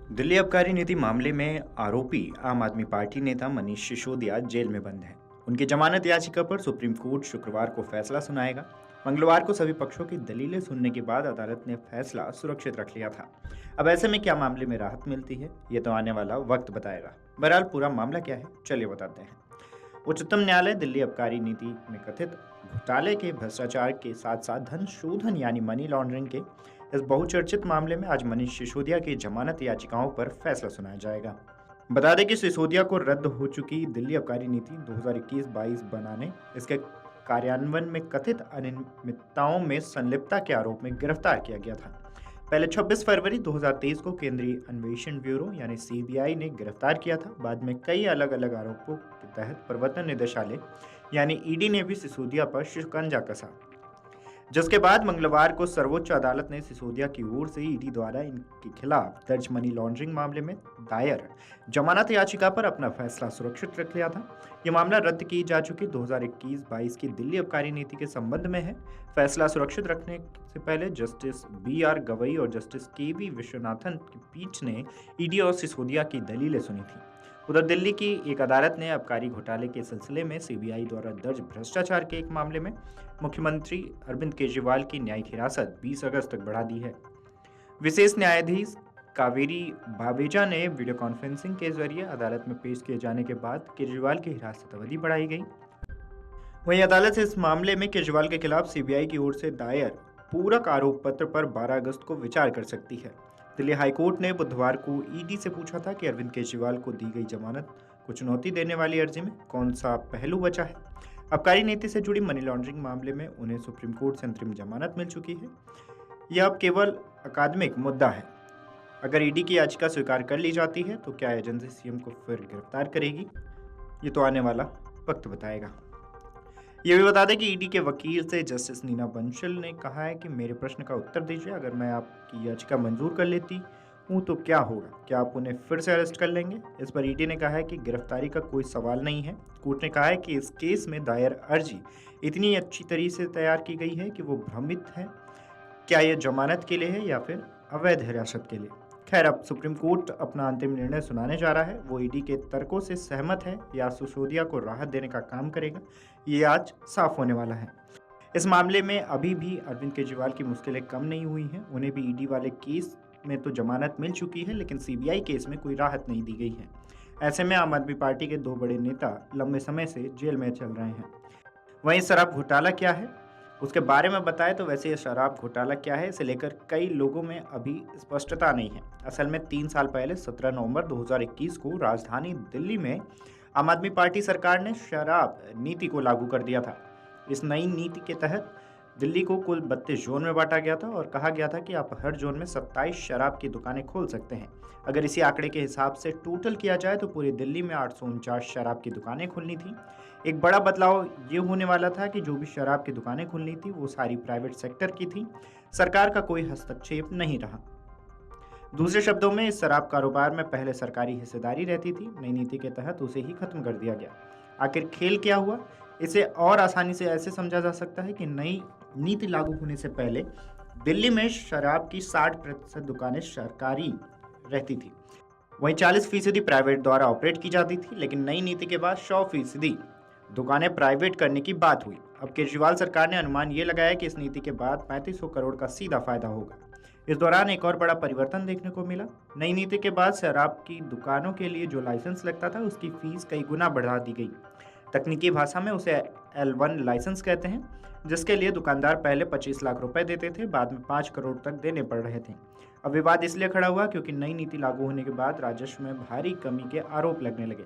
दिल्ली आबकारी नीति मामले में आरोपी आम आदमी पार्टी नेता मनीष सिसोदिया जेल में बंद हैं। उनकी जमानत याचिका पर सुप्रीम कोर्ट शुक्रवार को फैसला सुनाएगा। मंगलवार को सभी पक्षों की दलीलें सुनने के बाद अदालत ने फैसला सुरक्षित रख लिया था। अब ऐसे में क्या मामले में राहत मिलती है, ये तो आने वाला वक्त बताएगा। बहरहाल पूरा मामला क्या है, चलिए बताते हैं। उच्चतम न्यायालय दिल्ली आबकारी नीति में कथित घोटाले के भ्रष्टाचार के साथ साथ धन शोधन यानी मनी लॉन्ड्रिंग के इस बहुचर्चित मामले में आज मनीष सिसोदिया की जमानत याचिकाओं पर फैसला सुनाया जाएगा। बता दें कि सिसोदिया को रद्द हो चुकी दिल्ली आबकारी नीति 2021-22 बनाने, इसके कार्यान्वयन में कथित अनियमितताओं में संलिप्तता के आरोप में गिरफ्तार किया गया था। पहले 26 फरवरी 2023 को केंद्रीय अन्वेषण ब्यूरो यानी सीबीआई ने गिरफ्तार किया था। बाद में कई अलग अलग आरोपों के तहत प्रवर्तन निदेशालय यानी ईडी ने भी सिसोदिया पर शिकंजा कसा, जिसके बाद मंगलवार को सर्वोच्च अदालत ने सिसोदिया की ओर से ईडी द्वारा इनके खिलाफ दर्ज मनी लॉन्ड्रिंग मामले में दायर जमानत याचिका पर अपना फैसला सुरक्षित रख लिया था। यह मामला रद्द की जा चुकी 2021-22 की दिल्ली आबकारी नीति के संबंध में है। फैसला सुरक्षित रखने से पहले जस्टिस BR गवई और जस्टिस KV विश्वनाथन की पीठ ने ईडी और सिसोदिया की दलीलें सुनी थी। उधर दिल्ली की एक अदालत ने आबकारी घोटाले के सिलसिले में सीबीआई द्वारा दर्ज भ्रष्टाचार के एक मामले में मुख्यमंत्री अरविंद केजरीवाल की न्यायिक हिरासत 20 अगस्त तक बढ़ा दी है। विशेष न्यायाधीश कावेरी बावेजा ने वीडियो कॉन्फ्रेंसिंग के जरिए अदालत में पेश किए जाने के बाद केजरीवाल की हिरासत अवधि बढ़ाई गई। वहीं अदालत इस मामले में केजरीवाल के खिलाफ सीबीआई की ओर से दायर पूरक आरोप पत्र पर 12 अगस्त को विचार कर सकती है। दिल्ली हाईकोर्ट ने बुधवार को ईडी से पूछा था कि अरविंद केजरीवाल को दी गई जमानत को चुनौती देने वाली अर्जी में कौन सा पहलू बचा है। आबकारी नीति से जुड़ी मनी लॉन्ड्रिंग मामले में उन्हें सुप्रीम कोर्ट से अंतरिम जमानत मिल चुकी है। यह अब केवल अकादमिक मुद्दा है। अगर ईडी की याचिका स्वीकार कर ली जाती है तो क्या एजेंसी सीएम को फिर गिरफ्तार करेगी, ये तो आने वाला वक्त बताएगा। ये भी बता दें कि ईडी के वकील से जस्टिस नीना बंसल ने कहा है कि मेरे प्रश्न का उत्तर दीजिए, अगर मैं आपकी याचिका मंजूर कर लेती हूँ तो क्या होगा, क्या आप उन्हें फिर से अरेस्ट कर लेंगे। इस पर ईडी ने कहा है कि गिरफ्तारी का कोई सवाल नहीं है। कोर्ट ने कहा है कि इस केस में दायर अर्जी इतनी अच्छी तरीके से तैयार की गई है कि वो भ्रमित है क्या यह जमानत के लिए है या फिर अवैध हिरासत के लिए। खैर, अब सुप्रीम कोर्ट अपना अंतिम निर्णय सुनाने जा रहा है। वो ईडी के तर्कों से सहमत है या सिसोदिया को राहत देने का काम करेगा, ये आज साफ होने वाला है। इस मामले में अभी भी अरविंद केजरीवाल की मुश्किलें कम नहीं हुई हैं। उन्हें भी ईडी वाले केस में तो जमानत मिल चुकी है, लेकिन सीबीआई केस में कोई राहत नहीं दी गई है। ऐसे में आम आदमी पार्टी के दो बड़े नेता लंबे समय से जेल में चल रहे हैं। वहीं शराब घोटाला क्या है, उसके बारे में बताएं तो वैसे ये शराब घोटाला क्या है, इसे लेकर कई लोगों में अभी स्पष्टता नहीं है। असल में 3 साल पहले 17 नवंबर 2021 को राजधानी दिल्ली में आम आदमी पार्टी सरकार ने शराब नीति को लागू कर दिया था। इस नई नीति के तहत दिल्ली को कुल 32 जोन में बांटा गया था और कहा गया था कि आप हर जोन में 27 शराब की दुकानें खोल सकते हैं। अगर इसी आंकड़े के हिसाब से टोटल किया जाए तो पूरी दिल्ली में 849 शराब की दुकानें खुलनी थी। एक बड़ा बदलाव ये होने वाला था कि जो भी शराब की दुकानें खुलनी थी वो सारी प्राइवेट सेक्टर की थी, सरकार का कोई हस्तक्षेप नहीं रहा। दूसरे शब्दों में इस शराब कारोबार में पहले सरकारी हिस्सेदारी रहती थी, नई नीति के तहत उसे ही खत्म कर दिया गया। आखिर खेल क्या हुआ, इसे और आसानी से ऐसे समझा जा सकता है कि नई नीति लागू होने से पहले दिल्ली में शराब की 60% दुकानें सरकारी रहती थी, वहीं 40% प्राइवेट द्वारा ऑपरेट की जाती थी। लेकिन नई नीति के बाद 100% दुकानें प्राइवेट करने की बात हुई। अब केजरीवाल सरकार ने अनुमान ये लगाया कि इस नीति के बाद 3500 करोड़ का सीधा फायदा होगा। इस दौरान एक और बड़ा परिवर्तन देखने को मिला। नई नीति के बाद शराब की दुकानों के लिए जो लाइसेंस लगता था उसकी फीस कई गुना बढ़ा दी गई। तकनीकी भाषा में उसे L1 लाइसेंस कहते हैं, जिसके लिए दुकानदार पहले 25 लाख रुपए देते थे, बाद में 5 करोड़ तक देने पड़ रहे थे। अब विवाद इसलिए खड़ा हुआ क्योंकि नई नीति लागू होने के बाद राजस्व में भारी कमी के आरोप लगने लगे,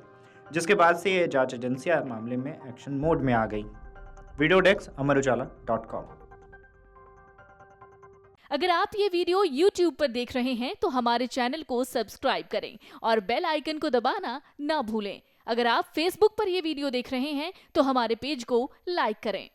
जिसके बाद से ये जांच एजेंसियां मामले में एक्शन मोड में आ गई। Video desk amarujala.com। अगर आप ये वीडियो YouTube पर देख रहे हैं तो हमारे चैनल को सब्सक्राइब करें और बेल आइकन को दबाना ना भूलें। अगर आप Facebook पर ये वीडियो देख रहे हैं तो हमारे पेज को लाइक करें।